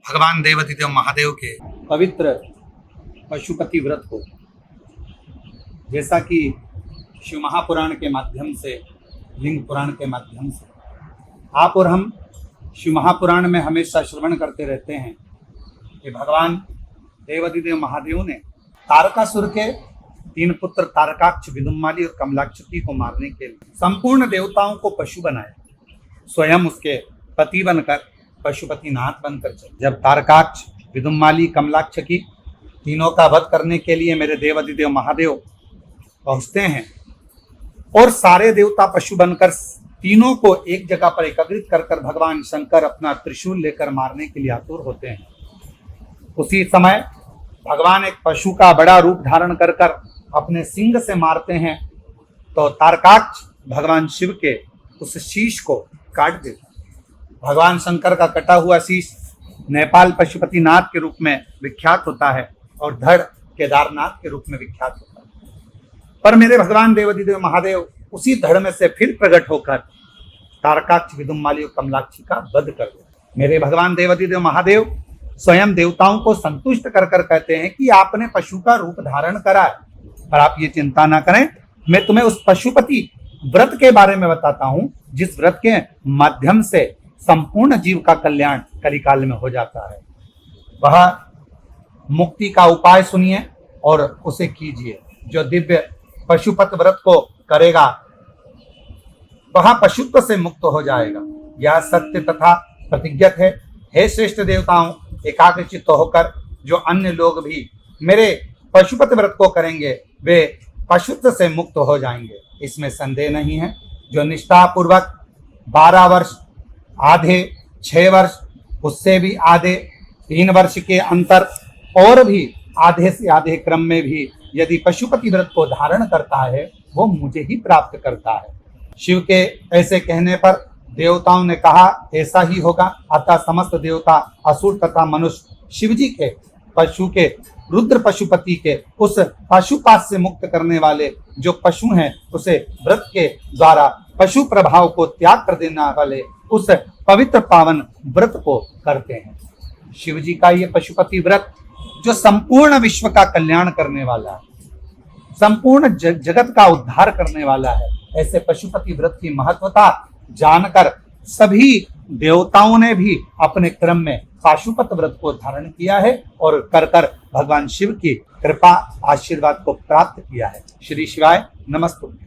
भगवान देवाधिदेव महादेव के पवित्र पशुपति व्रत को, जैसा कि शिव महापुराण के माध्यम से, लिंग पुराण के माध्यम से आप और हम शिव महापुराण में हमेशा श्रवण करते रहते हैं कि भगवान देवाधिदेव महादेव ने तारकासुर के 3 पुत्र तारकाक्ष, विदुम्माली और कमलाक्षकी को मारने के लिए संपूर्ण देवताओं को पशु बनाया, स्वयं उसके पति बनकर पशुपतिनाथ बनकर चले। जब तारकाक्ष, विदुम्माली, कमलाक्षकी तीनों का वध करने के लिए मेरे देवाधिदेव महादेव पहुंचते हैं और सारे देवता पशु बनकर तीनों को एक जगह पर एकत्रित कर भगवान शंकर अपना त्रिशूल लेकर मारने के लिए आतुर होते हैं। उसी समय भगवान एक पशु का बड़ा रूप धारण कर अपने सिंग से मारते हैं तो तारकाक्ष भगवान शिव के उस शीश को काट देता है। भगवान शंकर का कटा हुआ शीश नेपाल पशुपतिनाथ के रूप में विख्यात होता है और धड़ केदारनाथ के रूप में विख्यात होता है। पर मेरे भगवान देवाधिदेव महादेव उसी धड़ में से फिर प्रकट होकर तारकाक्ष, विदुम्माली और कमलाक्षी का वध कर देते। मेरे भगवान देवाधिदेव महादेव स्वयं देवताओं को संतुष्ट कर कहते हैं कि आपने पशु का रूप धारण करा है, पर आप ये चिंता ना करें, मैं तुम्हें उस पशुपति व्रत के बारे में बताता हूं जिस व्रत के माध्यम से संपूर्ण जीव का कल्याण कलिकाल में हो जाता है। वह मुक्ति का उपाय सुनिए और उसे कीजिए। जो दिव्य पशुपत व्रत को करेगा वह पशुत्व से मुक्त हो जाएगा। यह सत्य तथा प्रतिज्ञत है। हे श्रेष्ठ देवताओं, एकाग्रचित्त होकर जो अन्य लोग भी मेरे पशुपत व्रत को करेंगे वे पशुत्व से मुक्त हो जाएंगे, इसमें संदेह नहीं है। जो निष्ठा पूर्वक 12 वर्ष, आधे 6 वर्ष, उससे भी आधे 3 वर्ष के अंतर और भी आधे से आधे क्रम में भी यदि पशुपति व्रत को धारण करता है वो मुझे ही प्राप्त करता है। शिव के ऐसे कहने पर देवताओं ने कहा ऐसा ही होगा। अतः समस्त देवता, असुर तथा मनुष्य शिवजी के पशु के, रुद्र पशुपति के उस पशुपात से मुक्त करने वाले जो पशु हैं उसे व्रत के द्वारा पशु प्रभाव को त्याग कर देने वाले उस पवित्र पावन व्रत को करते हैं। शिवजी का ये पशुपति व्रत जो संपूर्ण विश्व का कल्याण करने वाला है, संपूर्ण जगत का उद्धार करने वाला है, ऐसे पशुपति व्रत की महत्वता जानकर सभी देवताओं ने भी अपने क्रम में पाशुपत व्रत को धारण किया है और कर भगवान शिव की कृपा आशीर्वाद को प्राप्त किया है। श्री शिवाय नमस्तुभ्यं।